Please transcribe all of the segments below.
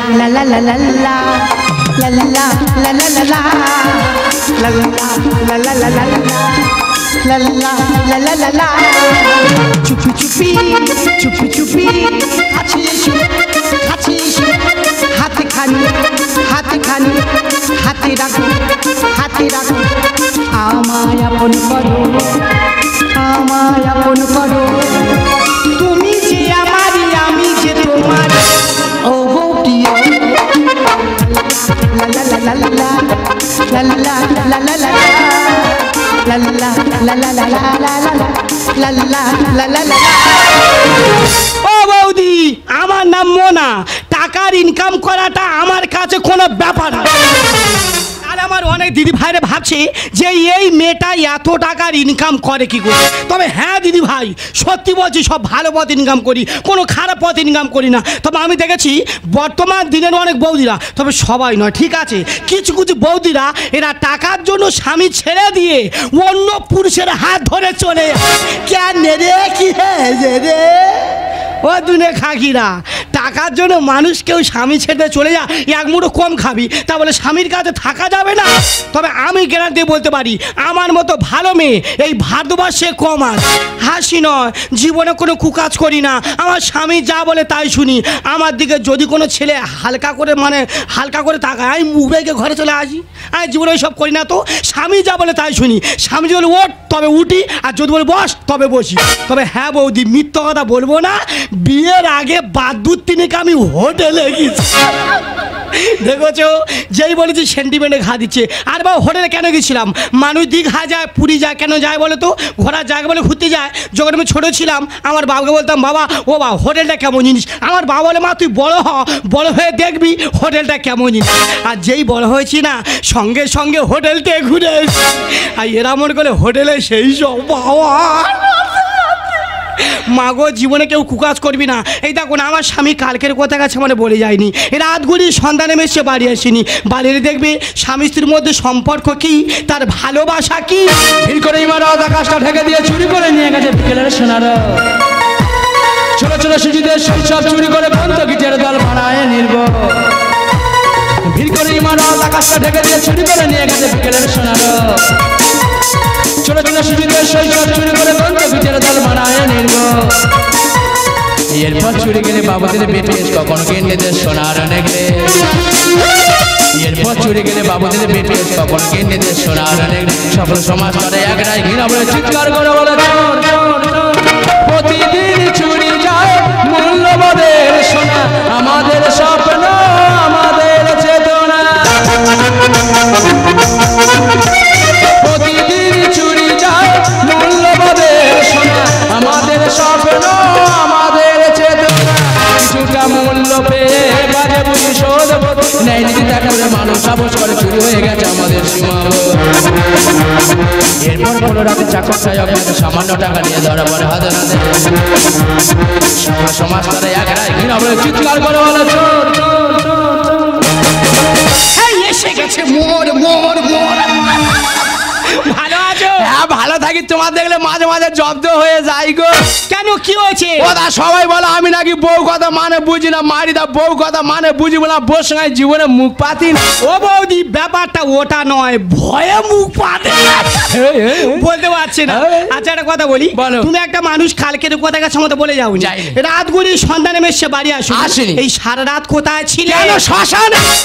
la la la la la la la la la la la la la la la la la la La la la la la la Chupi chupi chupi chupi Hachi ishu Hachi ishu Hati khani Hati khani Hati rakho Hati rakho Amay apon karo Amay apon karo Tumi je amari ami je tomar Oh bouti La la la la la la La la la la la la La la la la la la la la la la la la ও বৌদি আমার নাম মোনা টাকার income করাটা আমার কাছে কোনো ব্যাপার না আর আমার অনেক দিদি ভাইরা ভাবছে যে এই মেয়েটা এত টাকার ইনকাম করে কি করে তবে হ্যাঁ দিদি ভাই সত্যি বলছি সব ভালো পথ ইনকাম করি কোনো খারাপ পথ ইনকাম করি না তবে আমি দেখেছি বর্তমান দিনের অনেক বৌদিরা তবে সবাই নয় ঠিক আছে কিছু কিছু বৌদিরা এরা টাকার জন্য স্বামী ছেড়ে দিয়ে অন্য পুরুষের হাত ধরে চলে কেন রে কি রে ও দুনে খাকিরা টাকার জন্য মানুষ কেউ স্বামী ছেড়ে চলে যা এক মুঠো কম খাবি তা বলে স্বামীর কাছে থাকা যাবে না তবে আমি গ্যারান্টি বলতে পারি আমার মতো ভালো মেয়ে এই ভারতবর্ষে কম আছে হাসি নয় জীবনে কোনো কুকাজ করি না আমার স্বামী যা বলে তাই শুনি আমার দিকে যদি কোনো ছেলে হালকা করে তাকায় আমি মুখ বেঁকে ঘরে চলে আসি আমি জীবনে সব করি না তো স্বামী যা বলে তাই শুনি স্বামী যদি ওঠ তবে উঠি আর যদি বলে বস তবে বসি তবে হ্যাঁ বৌদি মিথ্যা কথা বলবো না বিয়ের আগে বাদুর তিনেকে আমি হোটেলে গেছি দেখেছো যেই বলেছি সেন্টিমেন্টে ঘা দিচ্ছে আর বাবা হোটেলে কেন গেছিলাম মানুষ দীঘা যায় পুরী যায় কেন যায় বলো তো ঘোরার জায়গা বলে ঘুরতে যায় যখন আমি ছোটো ছিলাম আমার বাবাকে বলতাম বাবা ও বাবা হোটেলটা কেমন জিনিস আমার বাবা বলে মা তুই বড় হয়ে দেখবি হোটেলটা কেমন জিনিস আর যেই বড় হয়েছি না সঙ্গে সঙ্গে হোটেলতে ঘুরে আর এরা মনে করে হোটেলে সেই সব বাবা মাগো জীবনে কেউ কুকাজ করবি না এই দেখো না আমার স্বামী কালকের কথা কাছে মানে বলে যায়নি রাত ঘুরি সন্ধ্যা নেমে এসে বাড়ি আসেনি বাড়িতে দেখবে স্বামী স্ত্রীর মধ্যে সম্পর্ক কি তার ভালোবাসা কি ভিড় করে ইমারত আকাশটা ঢেকে দিয়ে চুরি করে নিয়ে গেছে বিকেলের সোনার ছোট ছোট শিশুদের শৈশব চুরি করে বন্ধ গিটের দল বানায় নির্ভর ভিড় করে ইমারত আকাশটা ঢেকে দিয়ে চুরি করে নিয়ে গেছে বিকেলের সোনার ছোট ছোট শিশুদের শৈশব চুরি করে বন্ধ গিটের দল বানায় নির্ভর এরপর চুরি গেলে বাবুদের বেটে কখনো কিনলে দেশ সোনার নেগলে এরপর চুরি গেলে বাবুদের বেটে কখনো কিনলে দেশ সোনার নেগলে সফল সমাজ করে একটাই ঘৃণা বলে চিৎকার করে বলে প্রতিদিন চুরি যায় মূল্যবাদের সোনা আমাদের স্বপ্ন আমাদের চেতনা প্রতিদিন চুরি যায় মূল্যবাদের সোনা আমাদের স্বপ্ন আমাদের চেতনা কিছুটা মূল্য পেয়ে বাজে বুঝি শোধ নেই নীতি দেখা করে মানুষ সাহস করে চুরি হয়ে গেছে আমাদের সীমা এরপর কোনো রাতে চাকর সায়ক সামান্য টাকা নিয়ে ধরা পড়ে হাতে হাতে সমাজ করে একরাই ঘৃণা বলে চিৎকার করে বলে চোর এসে গেছে মোর মোর মোর ভালো আছো হ্যাঁ ভালো থাকি তোমার দেখলে মাঝে মাঝে জব্দ হয়ে যাই গো কেন কি হয়েছে ওদা সবাই বলে আমি নাকি বউ কথা মানে বুঝি না মারি দা বউ কথা মানে বুঝি না বউর সঙ্গে জীবনে মুখ পাতি না ও বৌদি ব্যাপারটা ওটা নয় ভয়ে মুখ পাতে বলতে পারছি না আচ্ছা একটা কথা বলি তুমি একটা মানুষ কালকের কথা কাছে মতো বলে যাও রাত গুলি সন্ধ্যা নেমে এসে বাড়ি আসেনি এই সারা রাত কোথায় ছিলে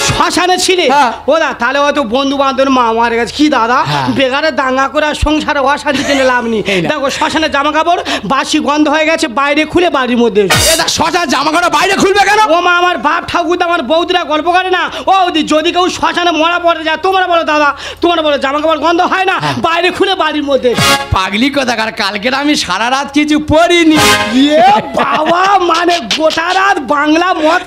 শ্মশানে ছিলে ওদা তাহলে হয়তো বন্ধু বান্ধব মা আমার কাছে কি দাদা বেকারে দাঙ্গা করে সংসারে অশান্তি জেনে লাভ নেই দেখো শ্মশানে জামা কাপড় বাসি গন্ধ হয়ে গেছে বাইরে খুলে বাড়ির মধ্যে শ্মশান জামা কাপড় বাইরে খুলবে কেন ও মা আমার বাপ ঠাকুর আমার বৌদিরা গল্প করে না ও যদি কেউ শ্মশানে মরা পড়ে যায় তোমরা বলো দাদা তোমরা বলো জামা কাপড় গন্ধ হয় না বাইরে খুলে বাড়ির মধ্যে পাগলি কথা কালকের আমি সারা রাত কিছু পড়িনি বাবা মানে গোটা রাত বাংলা মদ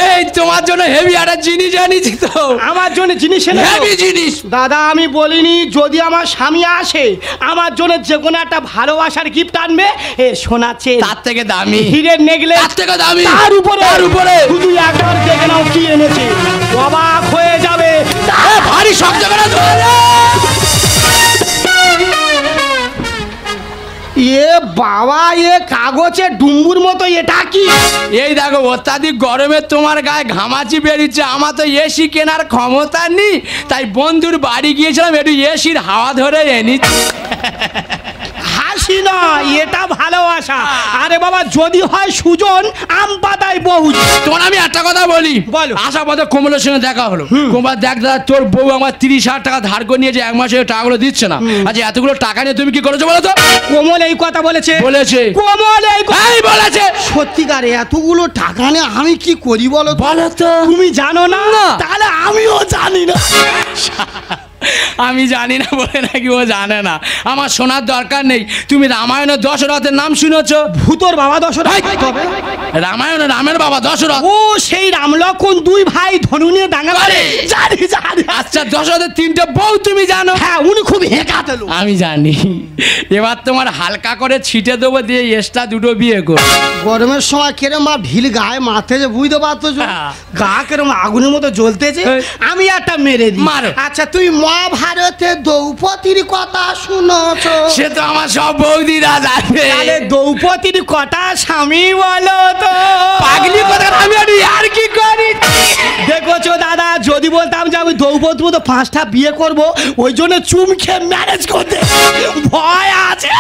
এই তোমার জন্য হেভি একটা জিনিস আনিছি তো আমার জন্য জিনিস হেভি জিনিস দাদা আমি বলিনি যদি আমার স্বামী আসে আমার জন্য যে কোনো একটা ভালোবাসার গিফট আনবে এ শোনাচ্ছে তার থেকে দামি হীরের নেকলেস তার থেকে দামি তার উপরে শুধু একবার দেখে নাও কি এনেছে অবাক হয়ে যাবে ভারী শব্দ করে এ বাবা, এ কাগজে ডুম্বুর মতো, এটা কি? এই দেখো অত্যাধিক গরমে তোমার গায়ে ঘামাচি বেরিয়েছে, আমার তো এসি কেনার ক্ষমতা নেই, তাই বন্ধুর বাড়ি গিয়েছিলাম, একটু এসির হাওয়া ধরে এনেছি। হাসি না, এটা ভালোবাসা। আরে বাবা, যদি হয় সুজন, আম পাতায় বহু। তোমার আমি একটা কথা বলি, বলো। আসার পথে কমলের সঙ্গে দেখা হলো। কমলা, দেখ দাদা, তোর বউ আমার 30,000 টাকা ধার করে নিয়েছে, 1 মাসে টাকাগুলো দিচ্ছে না। আচ্ছা, এতগুলো টাকা নিয়ে তুমি কি করেছো বলো তো? কোমল এই কথা বলেছে? বলেছে। কোমল এই বলেছে। সত্যিকারে এতগুলো টাকা নিয়ে আমি কি করি বলো বলো তো। তুমি জানো না? তাহলে আমিও জানি না। আমি জানি না বলে নাকি ও জানে না? আমার শোনার দরকার নেই। তুমি রামায়ণের দশরথের নাম শুনেছো? ভূতর বাবা দশরথ। রামায়ণের রামের বাবা দশরথ। ও সেই রাম লক্ষণ 2 ভাই ধনু নিয়ে দাঙ্গা করে। জানি জানি। আচ্ছা, দশরথের 3টে বউ তুমি জানো? হ্যাঁ, উনি খুব হেঁকাতে লোক। আমি জানি। এবার তোমার হালকা করে ছিটে দেবো, দিয়ে এক্সট্রা 2টো বিয়ে করো। গরমের সময় কেরম ঢিল গায়ে মারতেছে, বুঝতে পারতো? গা কেরম আগুনের মতো জ্বলতেছে। আমি একটা মেরে দিই। মারো। আচ্ছা, তুই মহাভারতে দ্রৌপদীর কথা শুনেছো? সে তো আমার সব বৌদিরা জানে। তাহলে দ্রৌপদীর কটা স্বামী বলো তো? পাগলি কথা, আমি আর কি করি? দেখোছো দাদা, যদি বলতাম যে আমি দ্রৌপদী মতো 5টা বিয়ে করব, ওই জন্য চুমকে ম্যারেজ করতে ভয় আছে।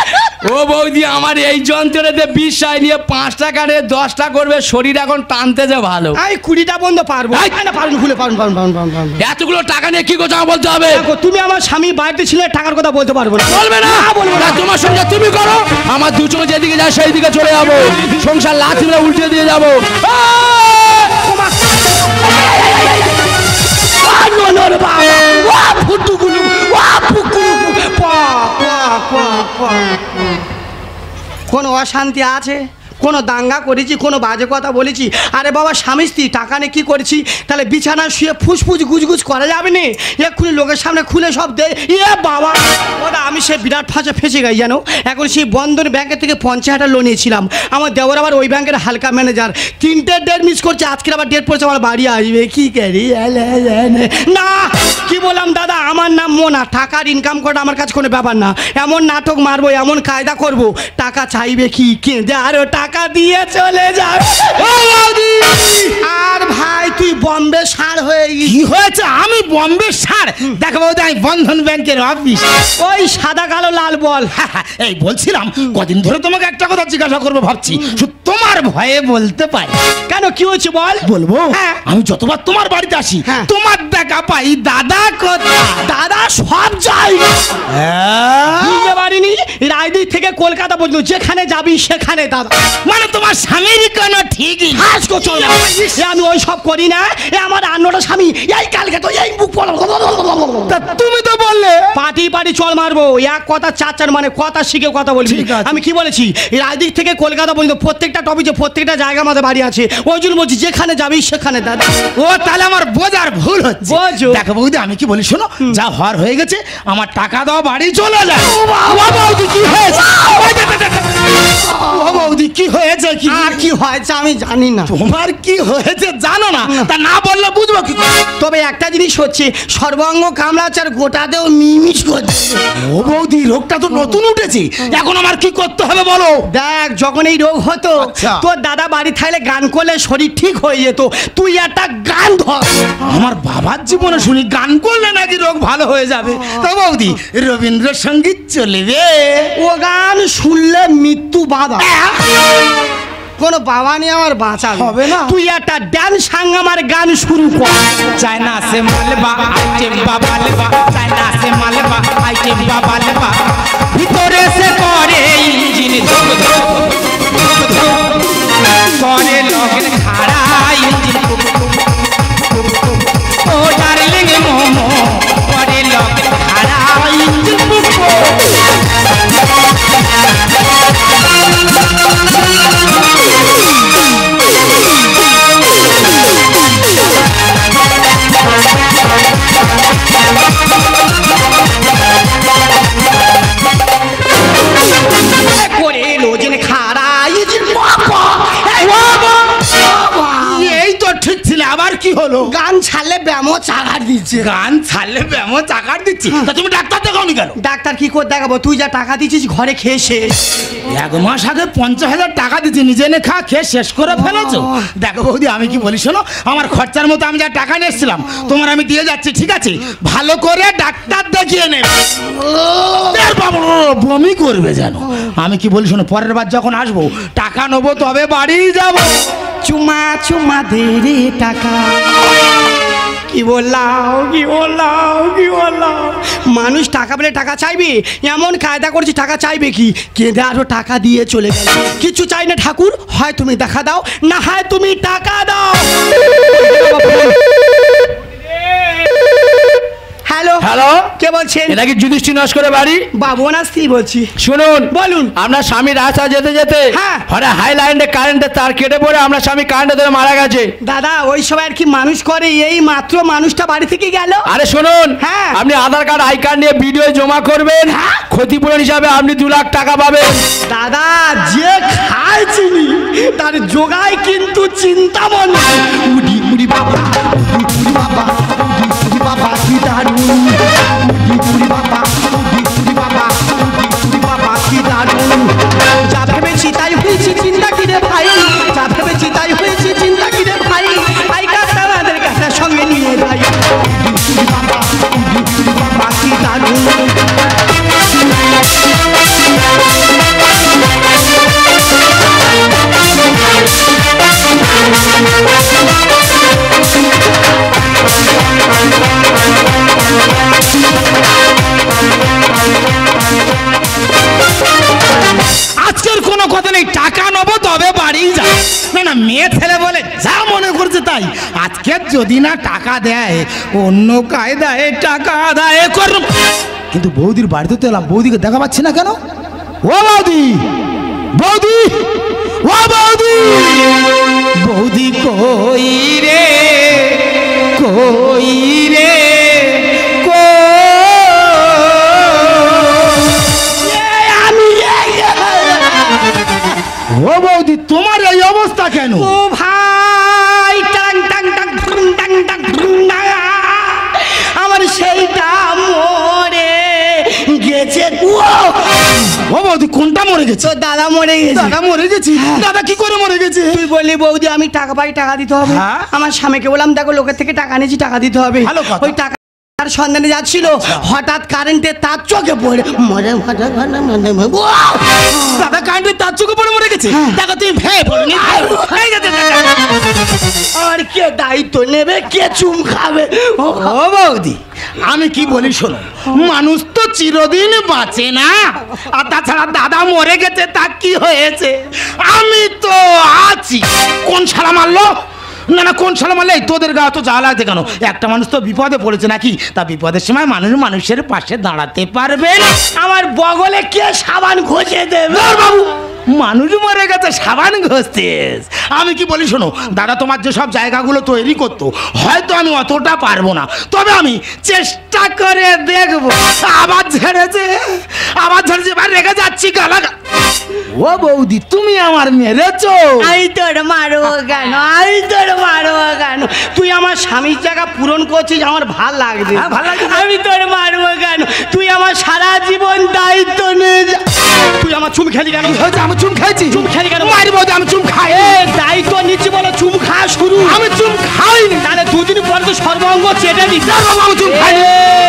ও বৌদি, আমার এই যন্ত্রেতে বিশ্বাস নিয়ে 5 টাকা নিয়ে 10টা করবে, শরীর এখন টানতে যে ভালো। আমি 20টা বন্ধ পারবো না। পারুন, খুলে পারুন। এতগুলো টাকা নিয়ে কি করছো বলতে হবে। দেখো, তুমি আমার স্বামী বাড়িতে ছিলে, টাকার কথা বলতে পারবো না। বলবে না? বলবো না। তোমার সঙ্গে তুমি করো, আমার দুচোখে যেদিকে যায় সেই দিকে চলে যাবো। সংসার লাথি মেরে উল্টে দিয়ে যাবো। কোনো অশান্তি আছে? কোনো দাঙ্গা করেছি? কোনো বাজে কথা বলেছি? আরে বাবা, স্বামী স্ত্রী টাকা নিয়ে কী করেছি? তাহলে বিছানায় শুয়ে ফুসফুস গুজগুজ করা যাবে না? এক্ষুনি লোকের সামনে খুলে সব দে। বাবা, ওটা আমি সে বিরাট ফাঁসে ফেঁসে গেছি জানো। এখন সেই বন্ধন ব্যাংকের থেকে 50,000 লোন নিয়েছিলাম। আমার দেওয়ার আবার ওই ব্যাংকের হালকা ম্যানেজার। 3টে ডেট মিস করছে, আজকের আবার ডেট পড়ছে, আমার বাড়ি আসবে। কি করি না, কি বললাম দাদা, আমার নাম মোনা। টাকার ইনকাম করা আমার কাছে কোনো ব্যাপার না। এমন নাটক মারবো, এমন কায়দা করব, টাকা চাইবে কি কেঁদে আরো টাকা দিয়ে চলে যাবে। আর ভাই, তুই বম্বে সার হয়ে গেছিস। কি হয়েছে? আমি বম্বে সার? দেখো বৌদি, আমি বন্ধন ব্যাংকের অফিস। ওই সাদা কালো লাল বল। এই বলছিলাম, কদিন ধরে তোমাকে একটা কথা জিজ্ঞাসা করবো ভাবছি, তোমার ভয়ে বলতে পারি। কেন, কি হয়েছে বল? বলবো? হ্যাঁ। আমি যতবার তোমার বাড়িতে আসি, তোমার দেখা পাই দাদা কোথায়? দাদা সব যাই বাড়িনি, রায়দিক থেকে কলকাতা পর্যন্ত যেখানে যাবি সেখানে দাদা। মানে তোমার স্বামীর কোনো ঠিকই? আমি ওই সব করি না। আমার 8টা স্বামী। এই কালকে তো এই মুখ তুমি তো বললে পাটি পাটি চল মারবো। এক কথা 4 মানে কথা শিখে কথা বলবি। আমি কি বলেছি? রায়দিক থেকে কলকাতা পর্যন্ত প্রত্যেকটা টপিকে প্রত্যেকটা জায়গা আমাদের বাড়ি আছে। ওই জন্য বলছি যেখানে যাবি সেখানে দাদা। ও তাহলে আমার বোঝার ভুল হচ্ছে। বোঝো। দেখো বৌদি, আমি কি বলি শোনো, যা হওয়ার হয়ে গেছে, আমার টাকা দাও, বাড়ি চলে যায়। বৌদি কি হয়েছে? ও বৌদি, কি হয়েছে? কি আর কি হয়েছে আমি জানি না। তোমার কি হয়েছে জানো না? তা না বললে বুঝবো কি? তবে একটা জিনিস হচ্ছে, সর্বাঙ্গ কামড়াচ্ছে আর গোটাতেও মিমিস করছে। ও বৌদি, রোগটা তো নতুন উঠেছে, এখন আমার কি করতে হবে বলো? দেখ, যখন এই রোগ হতো, তোর দাদা বাড়ি থাকলে গান করলে শরীর ঠিক হয়ে যেত। তুই একটা গান ধর। আমার বাবার জীবনে শুনি গান করলে নাকি রোগ ভালো হয়ে যাবে। তো বৌদি, রবীন্দ্রসঙ্গীত চলবে? ও গান শুনলে মৃত্যু বাধা। কোনো বাবা নিয়ে আমার বাঁচা হবে না। তুই একটা ড্যান্স সাং আমার গান শুরু কর। চায়না সে মালবা আইটেম বাবা লেবা, চায়না সে মালবা আইটেম বাবা লেবা, ভিতরে সে করে ইঞ্জিন ধুক ধুক করে লগন খাড়া ইঞ্জিন ও ডার্লিং মোমো করে লগন খাড়া ইঞ্জিন করে লোজেন খাড়া ইঞ্জিন হলো? গান ছাড়লে ব্যামো চাগার দিচ্ছে। গান ছাড়লে ব্যায়াম চাকার দিচ্ছি, তা তুমি ডাক্তার দেখাওনি কেন? ডাক্তার কি করে দেখাবো? তুই যা টাকা দিচ্ছিস ঘরে খেয়ে শেষ। 1 মাস আগে 50,000 টাকা দিচ্ছি, নিজে এনে খা খেয়ে শেষ করে ফেলেছো। দেখো বৌদি, আমি কি বলি শোনো, আমার খরচার মতো আমি যা টাকা নিয়ে এসেছিলাম তোমার আমি দিয়ে যাচ্ছি, ঠিক আছে? ভালো করে ডাক্তার দেখিয়ে নেবে। বমি করবে জানো। আমি কি বলি শোনো, পরের বার যখন আসবো টাকা নেবো, তবে বাড়ি যাব। চুমা চুমা দে রে টাকা। কি বললাম কি বললাম কি বললাম? মানুষ টাকা পেলে টাকা চাইবে, এমন কায়দা করছি টাকা চাইবে কি? কেঁদে আরো টাকা দিয়ে চলে গেল। কিছু চাই না ঠাকুর, হয় তুমি দেখা দাও, না হয় তুমি টাকা দাও। হ্যালো হ্যালো, কে বলছেন? এটা কি যুধিষ্ঠির নস্করের বাড়ি? বাবু না স্ত্রী বলছি। শুনুন, বলুন। আপনার স্বামী রাস্তা যেতে যেতে হ্যাঁ। হঠাৎ হাই লাইনে কারেন্টের তার কেটে পড়ে আপনার স্বামী কারেন্টে ধরে মারা গেছে। দাদা ওই সময় আর কি মানুষ করে, এই মাত্র মানুষটা বাড়ি থেকে গেল। আরে শুনুন, হ্যাঁ। আপনি আধার কার্ড আই কার্ড নিয়ে ভিডিও জমা করবেন, হ্যাঁ। ক্ষতিপূরণ হিসাবে আপনি 2 লাখ টাকা পাবেন। দাদা যে খায় চিনি তার জোগায় কিন্তু চিন্তামন। উডি উডি বাবা, উডি উডি বাবা, উডি উডি বাবা কি দারুণ। উডি উডি বাবা, উডি উডি বাবা, উডি উডি বাবা কি দারুণ। যা ভেবেছি তাই হয়েছি, চিন্তা কি রে ভাই? যা ভেবেছি তাই হয়েছি, চিন্তা কি রে ভাই? আই কাজটা আমাদের কাছে সঙ্গে নিয়ে যাই। উডি উডি বাবা, উডি উডি বাবা কি দারুণ। আজকের কোনো কথা নেই, টাকা নেবো তবে বাড়ি যা। না না, মেয়ে ছেলে বলে যা মনে করছে তাই। আজকে যদি না টাকা দেয়, অন্য কায়দায় টাকা আদায় করব। কিন্তু বৌদির বাড়িতে তো এলাম, বৌদিকে দেখা পাচ্ছি না কেন? ও বৌদি, বৌদি, ও বৌদি, বৌদি কই রে, কই রে, ও বৌদি, তোমার এই অবস্থা কেন? ও ভাই, টাং টাং টাং ঢুং টাং টাং ঢুং টাং। আমার সেইটা মরে গেছে। ও বৌদি, কোনটা মরে গেছে? তো দাদা মরে গেছে। দাদা মরে গেছে? দাদা কি করে মরে গেছে? তুই বললি বৌদি আমি টাকা পাই, টাকা দিতে হবে। হ্যাঁ। আমার স্বামীকে বললাম দেখো লোকের থেকে টাকা নিয়েছি, টাকা দিতে হবে। ভালো কথা। ওই টাকা তার সন্ধানে যাচ্ছিল, হঠাৎ কারেন্টের তার চোখে পড়ে মরে মরে মরে মরে মরে। দাদা কারেন্টের তার চোখে পড়ে মরে গেছে? দেখো তুমি ভেয়ে পড়নি। আর কে দায়িত্ব নেবে, কে চুম খাবে? ও বৌদি, আমি কি বলি শোনো, মানুষ তো চিরদিন বাঁচে না। আর তাছাড়া দাদা মরে গেছে, তা কি হয়েছে? আমি তো আছি। কোন শালা মারলো? না না, কোন শালা মারলে? তোদের গা তো জ্বালা আছে কেন? একটা মানুষ তো বিপদে পড়েছে নাকি, তা বিপদের সময় মানুষ মানুষের পাশে দাঁড়াতে পারবে না। আমার বগলে কে সাবান ঘষে দেবে? ধর বাবু, মানুষ মরে গেছে সাবান ঘষতেস? আমি কি বলি শোনো, দাদা তোমার যে সব জায়গাগুলো তৈরি করতো, হয়তো আমি অতটা পারবো না, তবে আমি চেষ্টা করে দেখবো। আবার ঝেড়েছে, আবার ঝেড়েছে, এবার রেখে যাচ্ছি গালা। ও বৌদি, তুমি আমার মেরেছো? আমি তোর মারবো কেন? আমি তোর মারবো কেন? তুই আমার স্বামীর জায়গা পূরণ করছিস, আমার ভাল লাগছে। হ্যাঁ, ভাল লাগছে। আমি তোর মারবো কেন? তুই আমার সারা জীবন দায়িত্ব নিয়ে যা। তুই আমার চুম খেলি কেন? হয়েছে, আমি চুম খাইছি। চুম খেলি কেন? মারি বৌদি, আমি চুম খাই। দায়িত্ব নিচ্ছি বলে চুম খাওয়া শুরু। আমি চুম খাইনি। তাহলে দুদিন পরে তো সর্বঙ্গ চেটে দিস। আমি চুম খাইনি।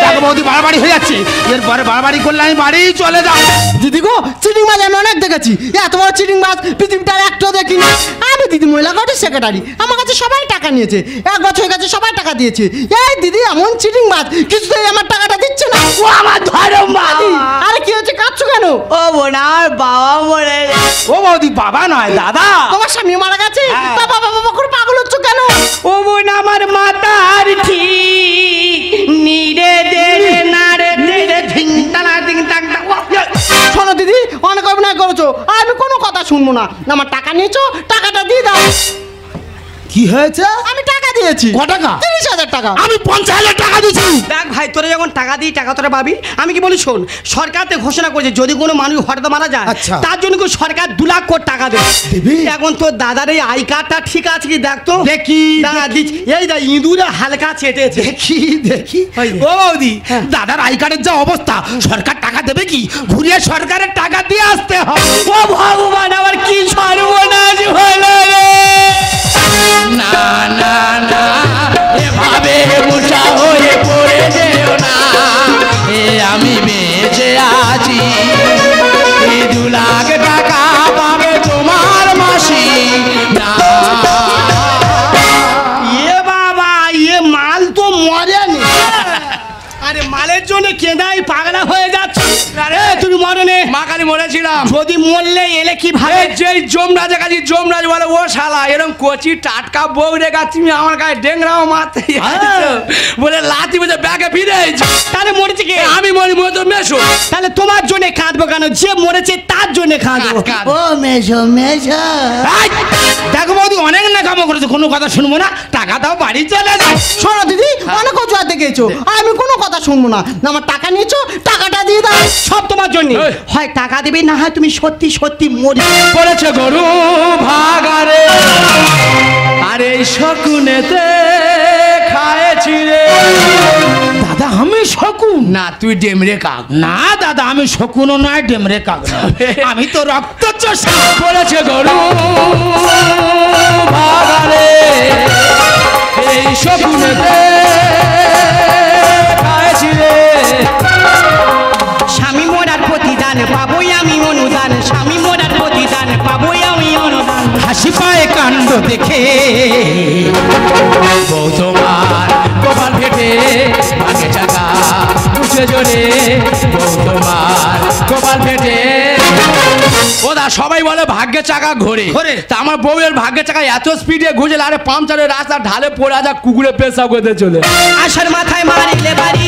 দেখো বৌদি, বাড়াবাড়ি হয়ে যাচ্ছে, এরপরে বাড়াবাড়ি করলে আমি বাড়ি চলে যাবো। দিদি গো, চিটিং মাছ আমি অনেক দেখেছি, এত বড় চিটিং মাছ পৃথিবীটার একটাও দেখিনি। আমি দিদি মহিলা কোর্টের সেক্রেটারি, আমার কাছে সবাই টাকা নিয়েছে, 1 বছর হয়ে গেছে সবাই টাকা দিয়েছে। এই দিদি এমন চিটিং মাছ, কিছুতেই আমার টাকাটা দিচ্ছে না। ও আমার ধরম বাদি। আরে কি হচ্ছে, কাঁদছো কেন? ও বোন, আমার বাবা মরে গেছে। ও বৌদি, বাবা নয় দাদা। তোমার স্বামী মারা গেছে? হ্যাঁ। তা বাবা বাবা করে পাগল হচ্ছ কেন? ও বোন, আমার মাতার ঠিক নিরে দেরে নারে দেরে ধিংটানা ধিংটাংটা। শোনো দিদি, অনেক অভিনয় করেছো, আমি কোনো কথা শুনবো না। আমার টাকা নিয়েছো, টাকাটা দিয়ে দাও। কি হয়েছে? আমি টাকা দিয়েছি। ক টাকা? 30,000 টাকা। আমি 50,000 টাকা দিয়েছি। দেখ ভাই, তোরা যখন টাকা দিই টাকা তোরা পাবি। আমি কি বলি শোন, সরকার তো ঘোষণা করেছে যদি কোনো মানুষ হঠাৎ মারা যায় আচ্ছা। তার জন্য কি সরকার 2 লাখ কোটি টাকা দেবে। দেবে? এখন তোর দাদার এই আই কার্ডটা ঠিক আছে কি দেখ তো। দেখি। দাঁড়া দিচ্ছি। এই দা ইঁদুরে হালকা চেটেছে। দেখি দেখি। ওই যে। ও বৌদি, হ্যাঁ। দাদার আই কার্ডের যা অবস্থা, সরকার টাকা দেবে কি? ঘুরিয়ে সরকারের টাকা দিয়ে আসতে হবে। ও ভগবান, আমার কি সর্বনাশ হলো রে। না না না, এভাবে মোটা হয়ে পড়ে যেও না। এ আমি বেঁচে আছি, এই 2 লাখ টাকা পাবে তোমার মাসি। না এ বাবা, এ মাল তো মরেনি। আরে মালের জন্য কেনাই পাগলা হয়ে যাচ্ছে। আরে তুমি মরনে। মা কালী মরেছিলাম। যদি মরলে এলে কি ভাবে? যেই যমরাজের কাছে যমরাজ বলে ও শালা এরকম কচি টাটকা বউ রেখা তুমি আমার গায়ে ডেংরাও মারতে আসছো। বলে লাথি বলে ব্যাগে ফিরে এসেছি। তাহলে মরেছে কে? আমি মরি মরে তো মেশো। তাহলে তোমার জন্য কাঁদবো কেন? যে মরেছে তার জন্য কাঁদবো। কাঁদ। ও মেশো মেশো। এই, দেখো বৌদি, অনেক নাকামো করেছে, কোনো কথা শুনবো না। টাকা দাও, বাড়ি চলে যাও। শোনো দিদি, অনেক অজুহাতে গেছো, আমি কোনো কথা শুনবো না। আমার টাকা নিয়েছো, টাকাটা দিয়ে দাও। সব তোমার জন্য। এই। হয় টাকা দেবে, না হয় তুমি সত্যি সত্যি মরে। পড়েছে গরু ভাগারে, আরে শকুনেতে খায়েছি রে। দাদা আমি শকুন না তুই ডেমরে কাক। না। দাদা আমি শকুনও নয়, ডেমরে কাক নয়। আমি তো রক্ত চোষা। পড়েছে গরু ভাগারে, এই শকুনেতে খায়েছি রে। স্বামী মোরার প্রতিদান পাবোই আমি অনুদান। স্বামী মোরার প্রতিদান পাবোই আমি অনুদান। হাসি পায়ে কাণ্ড দেখে বউ তোমার কপাল ফেটে ভাগে চাকা উঠে জোরে। বউ তোমার কপাল ফেটে। ওদা সবাই বলে ভাগ্যে চাকা ঘোরে। তা আমার বউয়ের ভাগ্যে চাকা এত স্পিডে ঘুরছিল, আরে পাংচারের রাস্তা ঢালে পড়ে যা কুকুরে পেশা করতে চলে। আশার মাথায় মারিলে বাড়ি।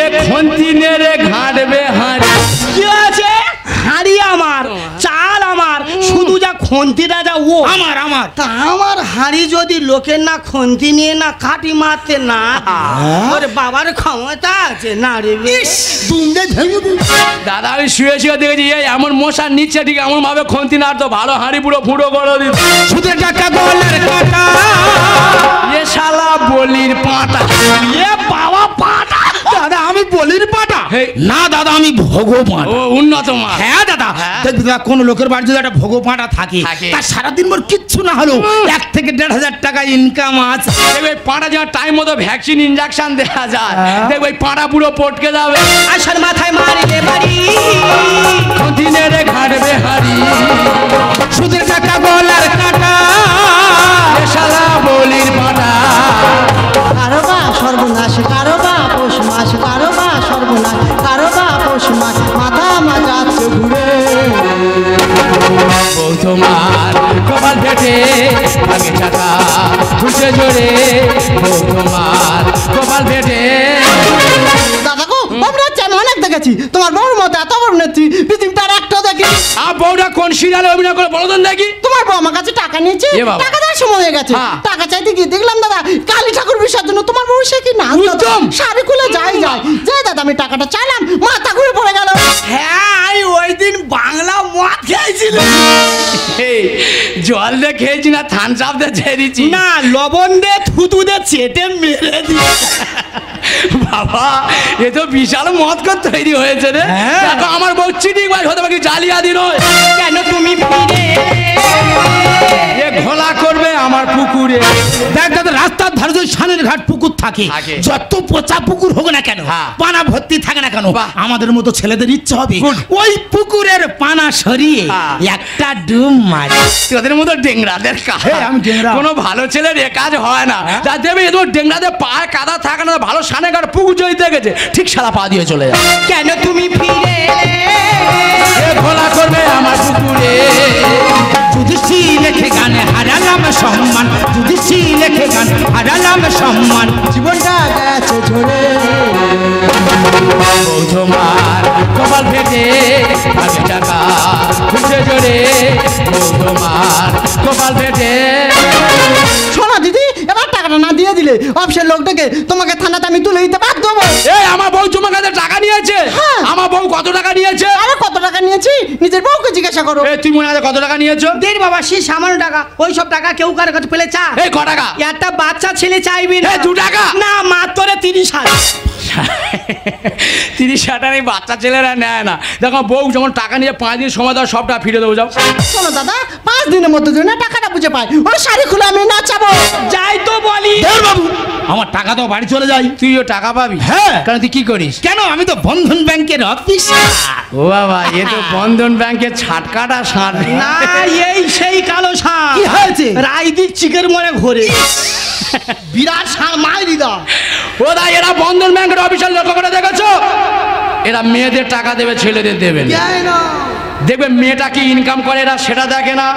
এ খন্তি নেড়ে ঘাটবে হাঁড়ি। কি আছে? হাড়ি আমার, চাল আমার, শুধু যা খন্তি রাজা ও আমার আমার তা আমার হাড়ি যদি লোকের না খন্তি নিয়ে না কাটি মারতে না ওরে বাবার ক্ষমতা আছে না রে। দুমড়ে ঝেড়ে দিল। দাদা আমি শুয়ে শুয়ে দেখেছি এই এমন মশার নিচ্ছে ঠিক এমন ভাবে খন্তি নাড়তো ভালো হাঁড়ি পুরো ফুটো করে দিত। সুদের টাকা গলার কাটা। এ শালা বলির পাটা। এ বাবা পাটা। দাদা আমি বলির পাটা। হেই। না দাদা আমি ভগবান। ও উন্নত মা। হ্যাঁ দাদা, দেখবি দাদা কোন লোকের বাড়ি যদি একটা ভোগপাঁটা থাকে, থাকে। তার সারাদিন মোর কিচ্ছু না হলো 1 থেকে 1,500 টাকা ইনকাম আছে। দেখবে পাটা যখন টাইম মতো ভ্যাকসিন ইনজেকশন দেওয়া যায় দেখবে পাটা পুরো পটকে যাবে। আশার মাথায় মারিলে বাড়ি। দিনের ঘাটবে হাড়ি। সুদের টাকা গলার কাটা। এ শালা বলির পাটা। কারো বা সর্বনাশ, কারো বা পৌষ মাস, কারো বা সর্বনাশ, কারো বা পৌষ মাস, মাথা মাজাচ্ছে ঘুরে। বউ তোমার কপাল ফেটে ভাগে চাকা ঘুরছে জোরে। বউ তোমার কপাল ফেটে। দাদা গো, আমরা আমি অনেক দেখেছি তোমার বউর মতো এত বড় নেত্রী পৃথিবীটার একটা দেখি। আর বউটা কোন সিরিয়ালে অভিনয় করে বলো তো দেখি। তোমার বউ আমার কাছে টাকা নিয়েছে, এ বাবা। টাকা দেওয়ার সময় হয়ে গেছে। হ্যাঁ। টাকা চাইতে গিয়ে দেখলাম দাদা কালী ঠাকুর বিসর্জন তোমার বউ সে কি নাচ উত্তম। শাড়ি খুলে যায় দাদা আমি টাকাটা চাইলাম, মাথা ঘুরে পড়ে গেল। হ্যাঁ আমি ওই দিন বাংলা মদ খেয়েছিল। এই, জল দিয়ে খেয়েছি না থানস আপ দিয়ে ছেড়েছি না লবণ দে থুতু দে চেটে মেরে দি। বাবা এ তো বিশাল মদ কর তৈরি হয়েছে রে। হ্যাঁ। দেখো আমার বউ চিটিং বাজ হতে পারে জালিয়াতি নয়। কেন তুমি ফিরে এ ঘোলা করবে আমার পুকুরে। দেখ দাদা, রাস্তার ধারে যদি সানের ঘাট পুকুর থাকে, থাকে। যত পচা পুকুর হোক না কেন, হ্যাঁ। পানা ভর্তি থাকে না কেন, বাহ। আমাদের মতো ছেলেদের ইচ্ছে হবে Good. ওই পুকুরের পানা সরিয়ে হ্যাঁ। একটা ডুব মারি। তোদের মতো ডেংরাদের কাজ হ্যাঁ, আমি ডেংরা। কোনো ভালো ছেলের এ কাজ হয় না। হ্যাঁ। যা দেবে এদের ডেংরাদের পায়ে কাদা থাকে না, ভালো সানে গাড় পুকুর যদি দেখেছে ঠিক সারা পা দিয়ে চলে যায়। কেন তুমি ফিরে এ ঘোলা করবে আমার পুকুরে। যুধিষ্ঠি লেখে গানে হারালাম সম্মান, যুধিষ্ঠি লেখে গান হারালাম সম্মান। জীবনটা গেছে ঝরে। বউ তোমার কপাল ফেটে ভাগে টাকা ঘুরছে জোরে। বউ তোমার গোপাল পেটে। শোনো দিদি, এবার টাকাটা না দিয়ে দিলে অফিসের লোকটাকে তোমাকে থানাতে আমি তুলে দিতে বাধ্য হবো। এই আমার বউ তোমার কাছে টাকা নিয়েছে? হ্যাঁ। আমার বউ কত টাকা নিয়েছে? আরে কত টাকা নিয়েছি নিজের বউকে জিজ্ঞাসা করো। এই তুই মনে হয় কত টাকা নিয়েছো? দেখ বাবা, সেই সামান্য টাকা, ওই সব টাকা কেউ কারো কাছে পেলে চা। এই ক টাকা? একটা বাচ্চা ছেলে চাইবি না। এই 2 টাকা? না, মাত্র 30,000। 30,000 এই বাচ্চা ছেলেরা নেয় না। দেখো বউ যেমন টাকা নিয়ে 5 দিন সময় দাও, সব টাকা ফিরে দেবো। যাও। শোনো দাদা, 5 দিনের মধ্যে যদি না টাকাটা বুঝে পাই, ওর শাড়ি খুলে আমি নাচাবো। যাই তো বলি। বাবু আমার টাকা তো বাড়ি চলে যাই। তুইও টাকা পাবি? হ্যাঁ। কারণ তুই কি করিস? কেন, আমি তো বন্ধন ব্যাংকের অফিসার। ও বাবা, এ তো বন্ধন ব্যাংকের ছাটকাটা ষাঁড়। না, এই সেই কালো ষাঁড়। কি হয়েছে? রায়দিক চিকের মনে ঘোরে। বিরাট ষাঁড় মাইরি দা। ও দা, এরা বন্ধন ব্যাংকের অফিসার, লক্ষ্য করে দেখেছো? এরা মেয়েদের টাকা দেবে, ছেলেদের দেবে না। দেখবে মেয়েটা কি ইনকাম করে, এরা সেটা দেখে না।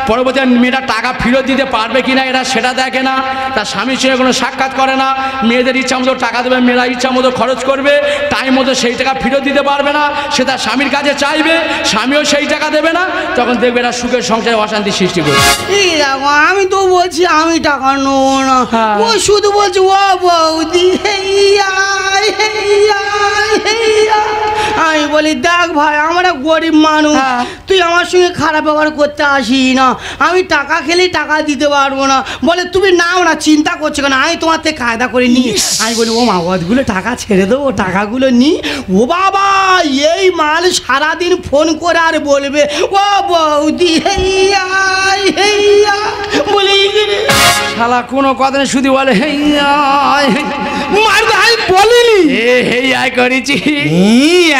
পরবর্তী মেয়েটা টাকা ফেরত দিতে পারবে কিনা এরা সেটা দেখে না। তার স্বামীর সঙ্গে কোনো সাক্ষাৎ করে না। মেয়েদের ইচ্ছা মতো টাকা দেবে, মেয়েরা ইচ্ছা মতো খরচ করবে, টাইম মতো সেই টাকা ফেরত দিতে পারবে না। সে তার স্বামীর কাছে চাইবে, স্বামীও সেই টাকা দেবে না। তখন দেখবে এরা সুখের সংসারে অশান্তি সৃষ্টি করবে। এই দেখো, আমি তো বলছি আমি টাকা নেবো না। হ্যাঁ। ও শুধু বলছে ও বৌদি হেইয়া হেইয়া হেইয়া। আমি বলি দেখ ভাই, আমরা গরিব মানুষ, হ্যাঁ। তুই আমার সঙ্গে খারাপ ব্যবহার করতে আসি না। আমি টাকা খেলেই টাকা দিতে পারবো না। বলে তুমি নাও না, চিন্তা করছো কেন, আমি তোমার থেকে কায়দা করে নিই। আমি বলি ও মা, ওগুলো টাকা ছেড়ে দেবো, টাকাগুলো নি। ও বাবা, এই মাল সারাদিন ফোন করে আর বলবে ও বৌদি হেইয়া হেইয়া বলে শালা কোনো কথা নেই, শুধু বলে হেইয়া মারবে। আমি বলিনি, হেইয়া করেছি।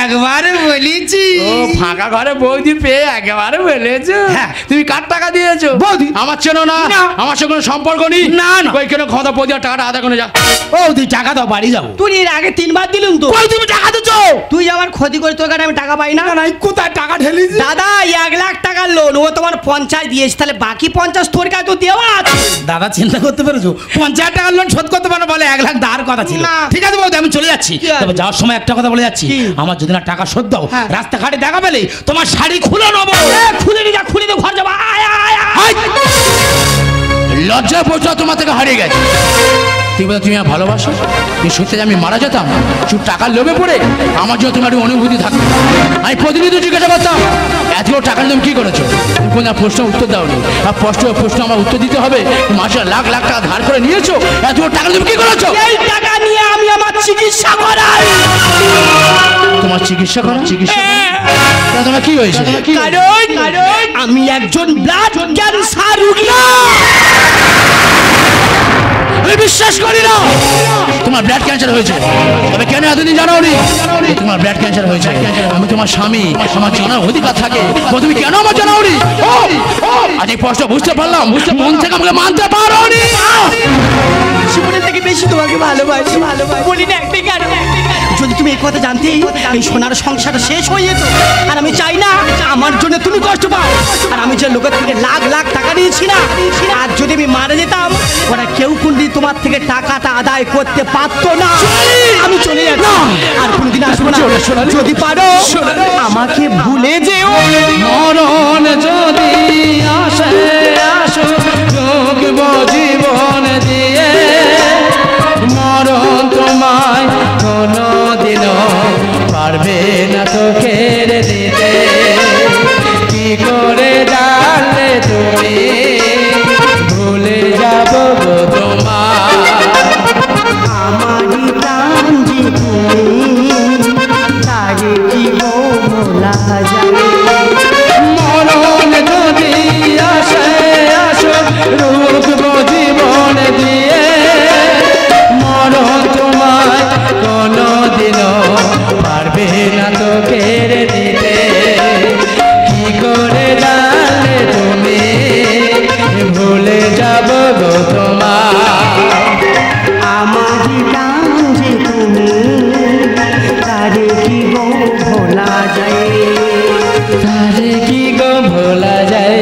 একবারে বলেছি। ও ফাঁকা ঘরে বৌদি পেয়ে একেবারে বলেছো? হ্যাঁ। তুমি কার টাকা দিয়েছো? বৌদি। আমার চেনো না? না। আমার সঙ্গে কোনো সম্পর্ক নেই। না, না। ওই কেন ক্ষমতা বৌদি আর টাকাটা আদা করে যা। ও তুই টাকা দাও, বাড়ি যাবো। তুই এর আগে 3 বার দিলুম তো। কই তুমি টাকা দিছো? তুই আমার ক্ষতি করে তোর কাছে আমি টাকা পাই না। কোথায় টাকা ঢেলিছি? দাদা 1 লাখ টাকার লোন, ও তোমার 50 দিয়েছে, তাহলে বাকি 50 তোর কাছে তো দেওয়া আছে। দাদা চিন্তা করতে পেরেছো? 50,000 টাকার লোন শোধ করতে পারো বলে 1 লাখ ধার কথা ছিল। না। ঠিক আছে বৌদি, আমি চলে যাচ্ছি। কি আছে? তবে যাওয়ার সময় একটা কথা বলে যাচ্ছি, কি? আমার যদি না টাকা শোধ দাও, হ্যাঁ। রাস্তাঘাটে দেখা পেলে তোমার শাড়ি খুলে নেবো। খুলে নি যা, খুলে দে, ঘর যাবো। আয় আয় আয়। লজ্জা পৌঁছা তোমার থেকে হারিয়ে গেছে। তুই বলো তুমি আমার ভালোবাসো? এই সত্যি আমি মারা যেতাম শুধু টাকার লোভে পড়ে, আমার জন্য তোমার অনুভূতি থাকতো। আমি প্রতিদিন জিজ্ঞাসা করতাম এতগুলো টাকার তুমি কি করেছো? তুমি কোনো প্রশ্ন উত্তর দাওনি। আর প্রশ্ন আমার উত্তর দিতে হবে। মাসে লাখ লাখ টাকা ধার করে নিয়েছো, এতগুলো টাকা তুমি কি করেছো? এই টাকা নিয়ে আমি আমার চিকিৎসা করাই। তোমার চিকিৎসা করো? চিকিৎসা করো? তোমার কি হয়েছে? কারণ আমি একজন ব্লাড ক্যান্সার রোগী। আমি বিশ্বাস করি না তোমার ব্লাড ক্যান্সার হয়েছে। তবে কেন এতদিন জানাওনি তোমার ব্লাড ক্যান্সার হয়েছে? আমি তোমার স্বামী, আমার জানার অধিকার থাকে। তুমি কেন আমার জানাওনি? আজ এই প্রশ্ন বুঝতে পারলাম, মন থেকে আমাকে মানতে পারোনি। জীবনের থেকে বেশি তোমাকে ভালোবাসি। বলি না একটাই কারণ, যদি তুমি এই কথা জানতে, এই সোনার সংসারটা শেষ হয়ে যেত। আর আমি চাই না আমার জন্য তুমি কষ্ট পাও। আর আমি যে লোকের থেকে লাখ লাখ টাকা নিয়েছি না, আর যদি আমি মারা যেতাম, ওরা কেউ কোনদিন তোমার থেকে টাকাটা আদায় করতে পারতো না। আমি চলে যাচ্ছি, আর কোনদিন আসবো না। যদি পারো আমাকে ভুলে যেও। মরণ যদি আসে আসো, যোগব জীবন দিয়ে। মরণ তোমায় কোনো দিনও পারবে না তো কেড়ে দিতে। কি করে জানলে তুমি ভুলে যাব গো তোমার? আমারই প্রাণ যে তুমি, তারে কি বলা যায়? মরণ যদি আসে আসো, রুখব জীবন দিয়ে। মরণ তোমায় কোনো দিনও পারবে না তো কেড়ে দিতে। কি করে জানলে তুমি ভুলে যাব গো তোমার? আমারই প্রাণ যে তুমি, তারে কি ভোলা যায়? তারে কি গো ভোলা যায়?